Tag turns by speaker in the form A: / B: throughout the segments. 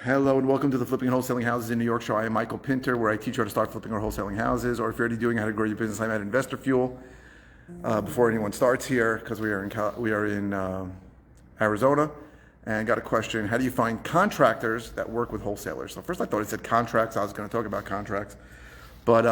A: Hello and welcome to the Flipping and Wholesaling Houses in New York show. I am Michael Pinter, where I teach you how to start flipping or wholesaling houses, or if you're already doing how to grow your business, I'm at Investor Fuel. Before anyone starts here, because we are in Arizona, and got a question: how do you find contractors that work with wholesalers? So first I thought it said contracts. I was going to talk about contracts, but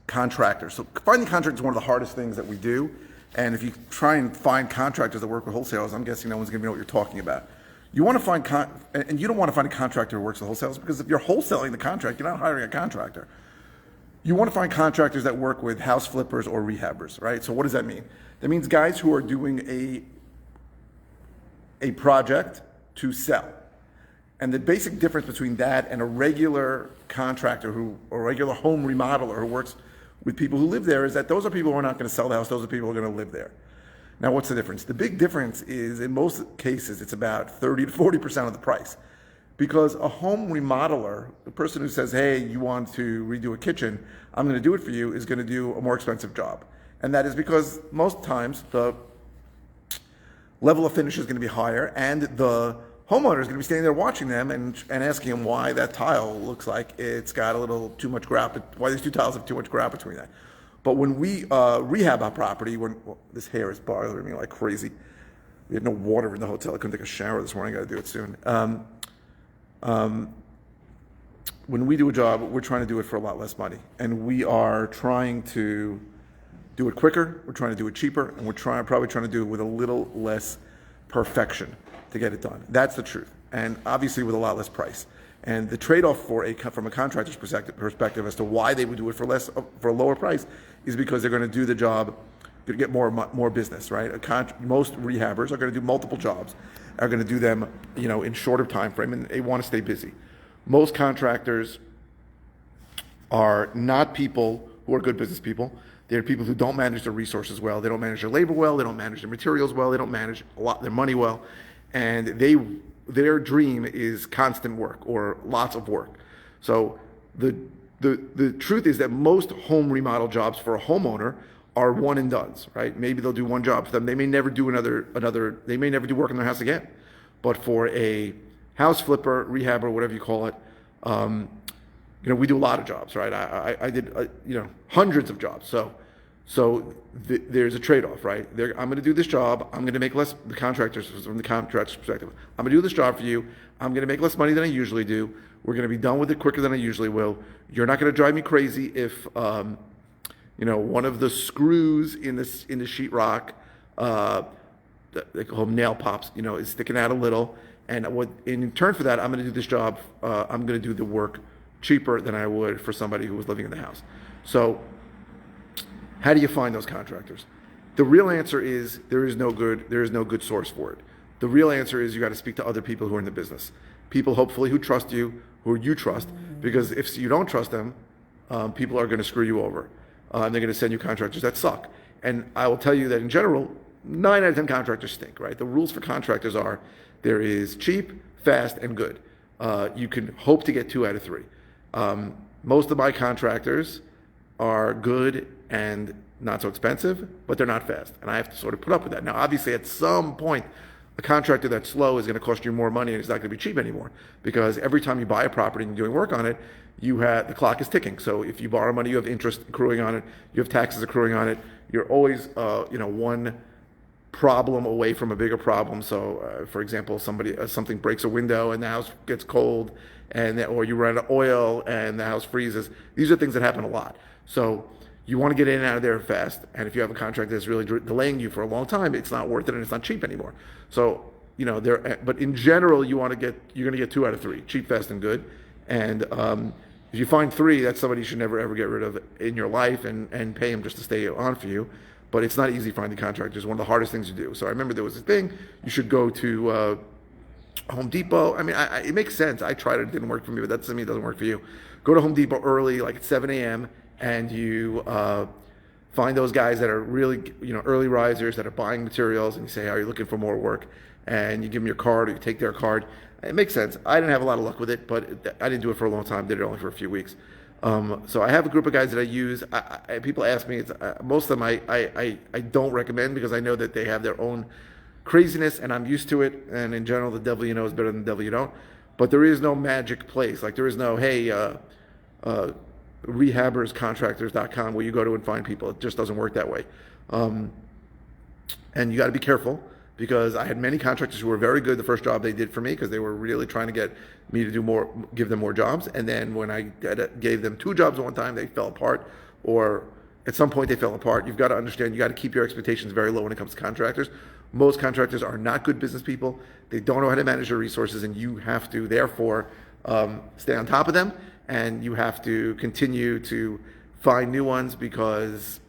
A: contractors. So finding contractors is one of the hardest things that we do. And if you try and find contractors that work with wholesalers, I'm guessing no one's going to know what you're talking about. You want to find, and you don't want to find a contractor who works with wholesalers, because if you're wholesaling the contract, you're not hiring a contractor. You want to find contractors that work with house flippers or rehabbers, right? So what does that mean? That means guys who are doing a project to sell. And the basic difference between that and a regular contractor or a regular home remodeler who works with people who live there is that those are people who are not going to sell the house, those are people who are going to live there. Now, what's the difference? The big difference is, in most cases, it's about 30 to 40% of the price. Because a home remodeler, the person who says, hey, you want to redo a kitchen, I'm going to do it for you, is going to do a more expensive job. And that is because most times the level of finish is going to be higher, and the homeowner is going to be standing there watching them and asking them why that tile looks like it's got a little too much grout, why these two tiles have too much grout between that. But when we rehab our property, this hair is bothering me like crazy. We had no water in the hotel. I couldn't take a shower this morning. I got to do it soon. When we do a job, we're trying to do it for a lot less money. And we are trying to do it quicker. We're trying to do it cheaper. And we're probably trying to do it with a little less perfection to get it done. That's the truth. And obviously with a lot less price. And the trade-off from a contractor's perspective as to why they would do it for a lower price is because they're going to do the job, going to get more business, right? Most rehabbers are going to do multiple jobs, are going to do them, in shorter time frame, and they want to stay busy. Most contractors are not people who are good business people. They're people who don't manage their resources well. They don't manage their labor well. They don't manage their materials well. They don't manage their money well, and their dream is constant work or lots of work. So the truth is that most home remodel jobs for a homeowner are one and dones, right? Maybe they'll do one job for them. They may never do they may never do work in their house again. But for a house flipper, rehabber, whatever you call it, we do a lot of jobs, right? I did hundreds of jobs. So there's a trade-off, right? I'm going to do this job. I'm going to make less. From the contractor's perspective, I'm going to do this job for you. I'm going to make less money than I usually do. We're going to be done with it quicker than I usually will. You're not going to drive me crazy if one of the screws in the sheetrock, they call them nail pops, is sticking out a little. And in return for that, I'm going to do this job. I'm going to do the work cheaper than I would for somebody who was living in the house. So how do you find those contractors? The real answer is there is no good source for it. The real answer is you got to speak to other people who are in the business. People hopefully who trust you, who you trust, because if you don't trust them, people are going to screw you over. And they're going to send you contractors that suck. And I will tell you that in general, 9 out of 10 contractors stink, right? The rules for contractors are there is cheap, fast, and good. You can hope to get 2 out of 3. Most of my contractors are good and not so expensive, but they're not fast. And I have to sort of put up with that. Now, obviously, at some point, a contractor that's slow is going to cost you more money and it's not going to be cheap anymore, because every time you buy a property and you're doing work on it, the clock is ticking. So if you borrow money, you have interest accruing on it, you have taxes accruing on it. You're always, one problem away from a bigger problem. So, for example, something breaks a window and the house gets cold, or you run out of oil and the house freezes. These are things that happen a lot. So you want to get in and out of there fast. And if you have a contract that's really delaying you for a long time, it's not worth it and it's not cheap anymore. So, but in general, you're going to get 2 out of 3, cheap, fast, and good. And if you find 3, that's somebody you should never ever get rid of in your life and pay them just to stay on for you. But it's not easy finding contractors. It's one of the hardest things to do. So I remember there was a thing, you should go to Home Depot. I mean, it makes sense. I tried it, it didn't work for me, but that doesn't mean it doesn't work for you. Go to Home Depot early, like at 7 a.m., and you find those guys that are really, early risers that are buying materials, and you say, are you looking for more work? And you give them your card, or you take their card. It makes sense. I didn't have a lot of luck with it, but I didn't do it for a long time. Did it only for a few weeks. So I have a group of guys that I use. People ask me, most of them I don't recommend, because I know that they have their own craziness and I'm used to it. And in general, the devil you know is better than the devil you don't. but there is no magic place. Like there is no, hey, rehabberscontractors.com where you go to and find people. It just doesn't work that way. And you got to be careful, because I had many contractors who were very good the first job they did for me, because they were really trying to get me to do more, give them more jobs. And then when I gave them 2 jobs at one time, they fell apart, or at some point they fell apart. You've got to understand, you got to keep your expectations very low when it comes to contractors. Most contractors are not good business people. They don't know how to manage their resources, and you have to therefore stay on top of them, and you have to continue to find new ones, because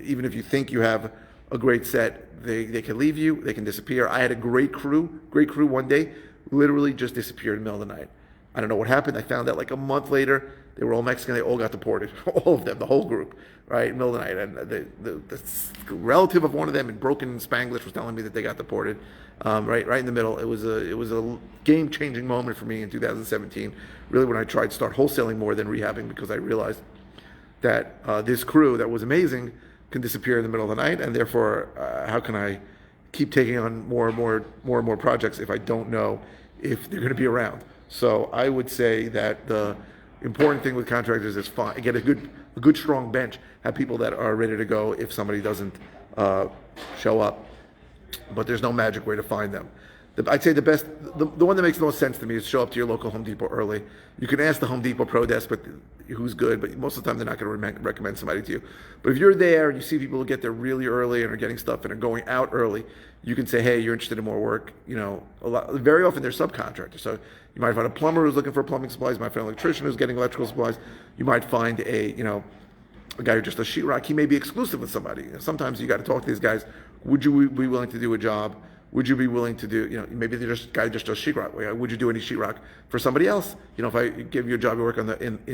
A: even if you think you have a great set, they can leave you, they can disappear. I had a great crew one day, literally just disappeared in the middle of the night. I don't know what happened. I found out like a month later, they were all Mexican, they all got deported, all of them, the whole group, right, in the middle of the night. And the relative of one of them in broken Spanglish was telling me that they got deported, right in the middle. It was a game-changing moment for me in 2017, really, when I tried to start wholesaling more than rehabbing, because I realized that this crew that was amazing can disappear in the middle of the night, and therefore, how can I keep taking on more and more projects if I don't know if they're going to be around? So I would say that the important thing with contractors is get a good strong bench, have people that are ready to go if somebody doesn't show up. But there's no magic way to find them. I'd say the one that makes the most sense to me is show up to your local Home Depot early. You can ask the Home Depot Pro Desk, but who's good, but most of the time they're not going to recommend somebody to you. But if you're there and you see people who get there really early and are getting stuff and are going out early, you can say, hey, you're interested in more work. Very often they're subcontractors. So you might find a plumber who's looking for plumbing supplies. You might find an electrician who's getting electrical supplies. You might find a guy who just does sheetrock. He may be exclusive with somebody. Sometimes you got to talk to these guys. Would you be willing to do a job? Would you be willing to do, maybe the guy just does sheetrock. Would you do any sheetrock for somebody else? If I give you a job to work on on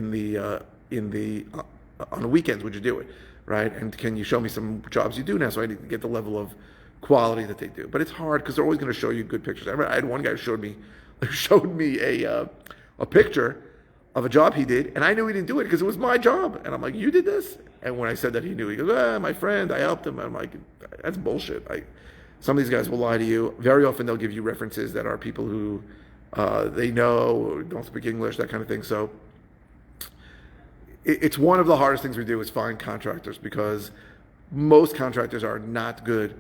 A: the weekends, would you do it, right? And can you show me some jobs you do now, so I need to get the level of quality that they do? But it's hard, because they're always going to show you good pictures. I had one guy who showed me a picture of a job he did, and I knew he didn't do it because it was my job. And I'm like, you did this? And when I said that, he knew. He goes, my friend, I helped him. I'm like, that's bullshit. Some of these guys will lie to you. Very often they'll give you references that are people who they know, don't speak English, that kind of thing. So it's one of the hardest things we do is find contractors, because most contractors are not good,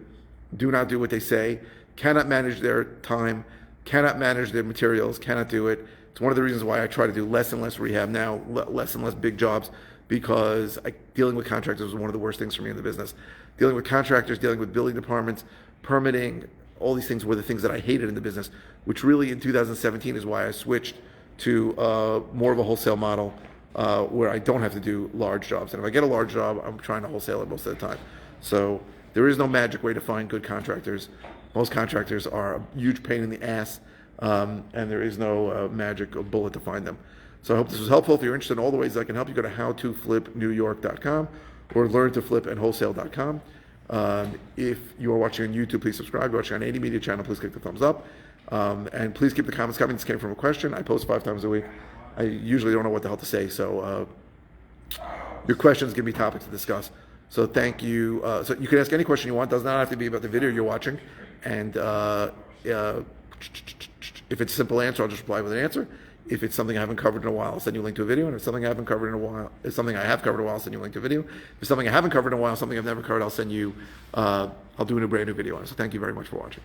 A: do not do what they say, cannot manage their time, cannot manage their materials, cannot do it. It's one of the reasons why I try to do less and less rehab now, less and less big jobs, because dealing with contractors was one of the worst things for me in the business. Dealing with contractors, dealing with building departments, permitting, all these things were the things that I hated in the business, which really in 2017 is why I switched to more of a wholesale model, where I don't have to do large jobs. And if I get a large job, I'm trying to wholesale it most of the time. So there is no magic way to find good contractors. Most contractors are a huge pain in the ass, and there is no magic bullet to find them. So I hope this was helpful. If you're interested in all the ways I can help you, go to howtoflipnewyork.com or learntoflipandwholesale.com. If you are watching on YouTube, please subscribe. If you're watching on any media channel, please click the thumbs up. And please keep the comments coming. This came from a question. I post 5 times a week. I usually don't know what the hell to say, so your questions give me topics to discuss. So thank you. So you can ask any question you want. It does not have to be about the video you're watching. And if it's a simple answer, I'll just reply with an answer. If it's something I haven't covered in a while, I'll send you a link to a video. And if it's something I haven't covered in a while, if something I have covered in a while, I'll send you a link to a video. If it's something I haven't covered in a while, something I've never covered, I'll do a brand new video on it. So thank you very much for watching.